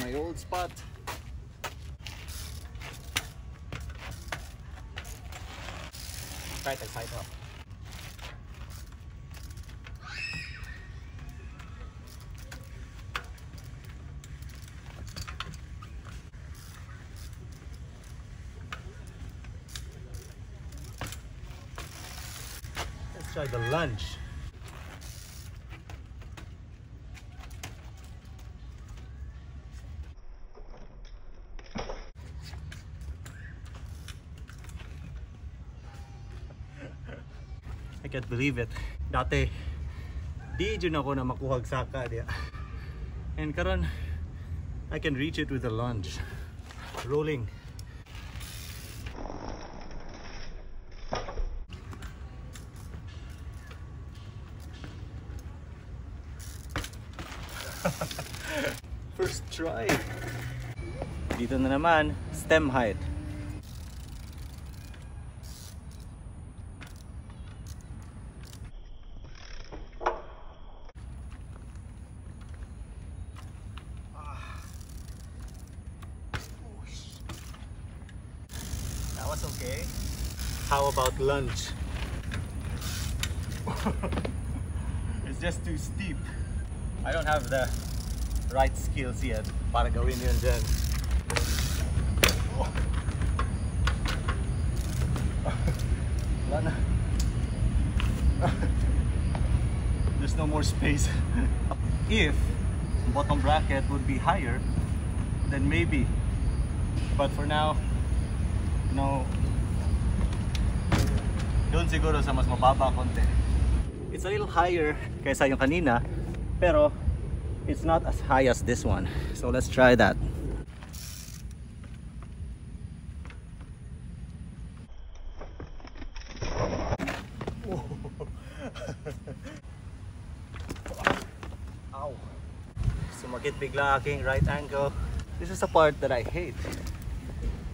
my old spot. Right side up. Let's try the lunge. I can't believe it. Dati, di dyan ako na makuhag saka diya. And karon, I can reach it with a lunge. Rolling. First try. Dito na naman, stem height. That was okay. How about lunge? It's just too steep. I don't have the right skills yet para gawin yun dyan. Wala na. There's no more space. If bottom bracket would be higher, then maybe. But for now, no. Doon siguro sa mas mababa konti. It's a little higher kaysa yung kanina, pero it's not as high as this one. So let's try that. Ow. Sumakit bigla aking right ankle. This is the part that I hate.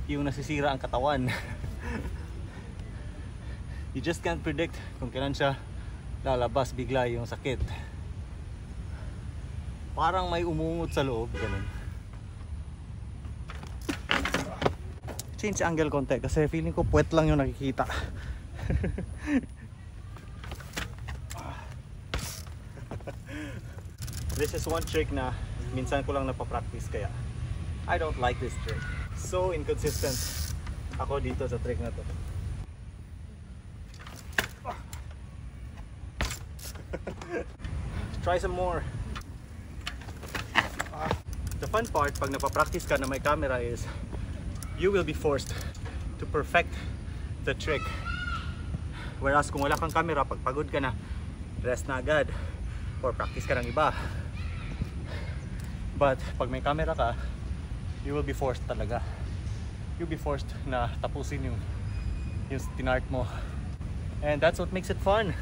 Yung nasisira ang katawan. You just can't predict kung kailan siya lalabas bigla yung sakit. Parang may umungot sa loob, ganun. Change angle konti kasi feeling ko puwet lang yung nakikita. This is one trick na minsan ko lang napapractice, kaya I don't like this trick. So inconsistent ako dito sa trick na to. Try some more. The fun part pag napapractice ka na may camera is you will be forced to perfect the trick. Whereas kung wala kang camera, pag pagod ka na, rest na agad or practice ka ng iba. But pag may camera ka, you will be forced talaga. You'll be forced na tapusin yung tinart mo. And that's what makes it fun.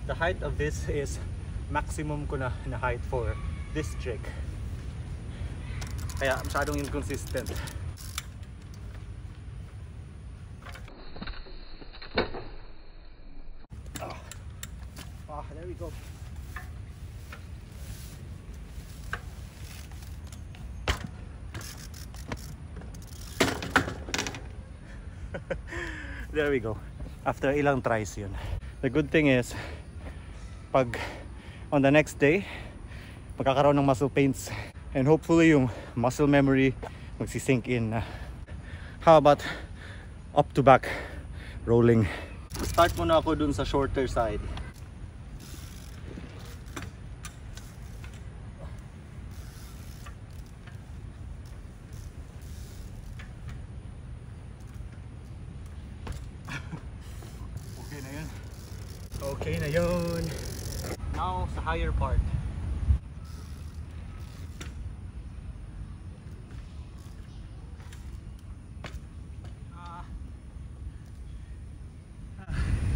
The height of this is maximum ko na height for this trick. Kaya masyadong inconsistent. There we go. There we go. After ilang tries yun. The good thing is, pag on the next day, magkakaroon ng muscle pains and hopefully yung muscle memory magsisink in. How about up to back rolling? Start muna ako dun sa shorter side. Okay na yun. Okay na yun. Now sa higher part.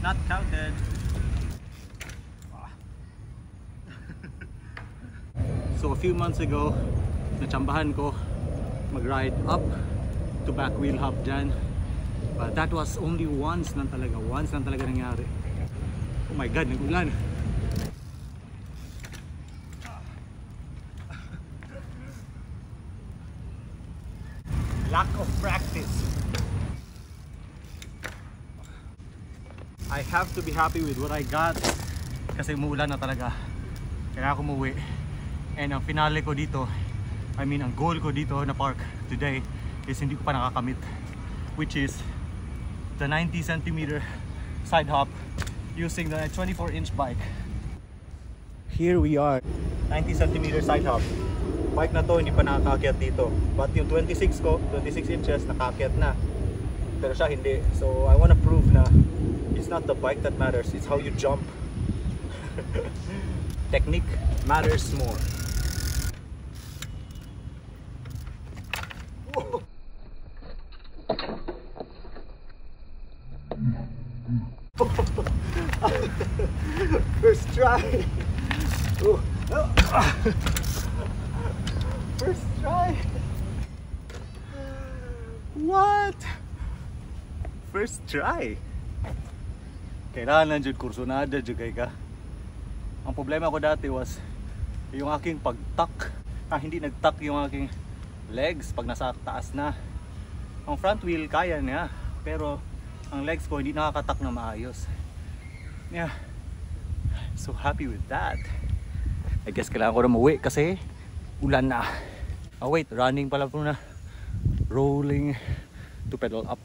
Not counted. So a few months ago, natsambahan ko mag-ride up to back wheel hop dyan. But that was only once lang talaga nangyari. Oh my god, nag-ulan. lack of practice. I have to be happy with what I got kasi umuulan na talaga. Kaya ako umuwi. And ang finale ko dito, ang goal ko dito na park today is hindi ko pa nakakamit, which is the 90 centimeter side hop using the 24-inch bike. Here we are, 90 centimeter side hop. Bike na to hindi pa nakakaakyat dito, but yung 26 ko, 26 inches nakaakyat na, pero siya hindi. So I wanna prove na it's not the bike that matters, it's how you jump. Technique matters more. First try. First try. What? First try. Kailangan jud kursunada jud kay ka. Ang problema ko dati was yung aking pag-tuck. Hindi nag-tuck yung aking legs pag nasa taas na. Ang front wheel kaya niya, pero ang legs ko hindi nakakatak na maayos. Yeah, so happy with that. I guess kailangan ko na umuwi kasi ulan na. Oh wait, running pala po na. Rolling to pedal up.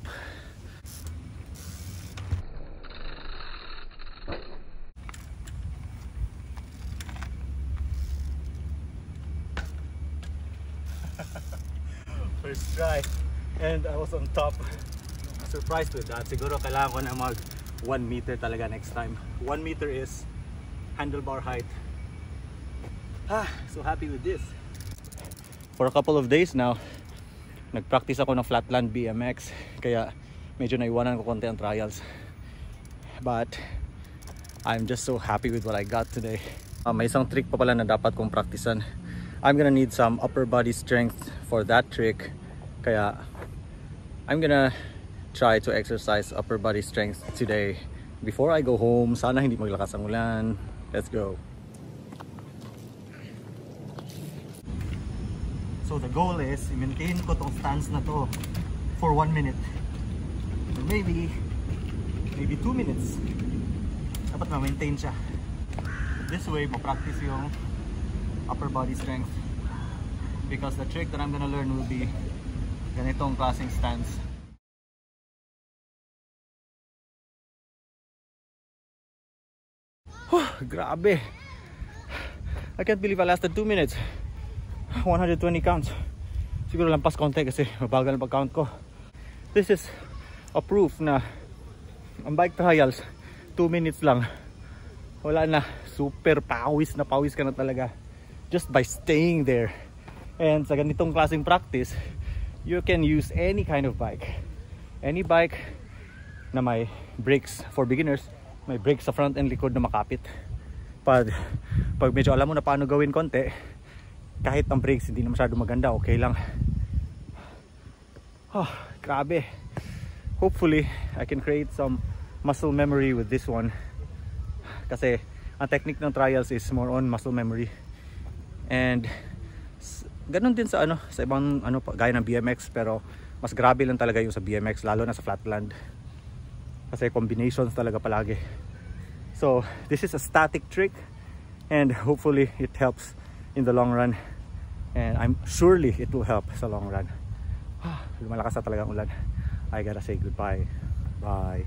First try, and I was on top. Surprised with that. Siguro kailangan ko na mag 1 meter talaga next time. 1 meter is handlebar height. So happy with this. For a couple of days now, nagpractice ako ng flatland BMX, kaya medyo naiwanan ko konti ang trials. But I'm just so happy with what I got today. May isang trick pa pala na dapat kong practicean. I'm gonna need some upper body strength for that trick, kaya I'm gonna try to exercise upper body strength today before I go home. Sana hindi maglakas ang ulan. Let's go. So the goal is i-maintain ko tong stance na to for 1 minute, or maybe 2 minutes. Dapat ma-maintain siya. This way ma-practice yung upper body strength, because the trick that I'm gonna learn will be ganitong klaseng stance. Grabe, I can't believe I lasted 2 minutes. 120 counts. Siguro lampas konti kasi mabagal ang pag-count ko. This is a proof na ang bike trials 2 minutes lang, wala na, super pawis na pawis ka na talaga just by staying there. And sa ganitong klaseng practice, you can use any kind of bike, any bike na may brakes. For beginners, may brakes sa front and likod na makapit. Pag medyo alam mo na paano gawin konti, kahit ang brakes hindi na masyado maganda, okay lang. Grabe. Hopefully I can create some muscle memory with this one, kasi ang technique ng trials is more on muscle memory. And ganun din sa sa ibang gaya ng BMX, pero mas grabe lang talaga yung sa BMX, lalo na sa flatland, kasi combinations talaga palagi. So this is a static trick, and hopefully it helps in the long run, and I'm surely it will help sa long run. Lumalakas na talaga ang ulan. I gotta say goodbye. Bye.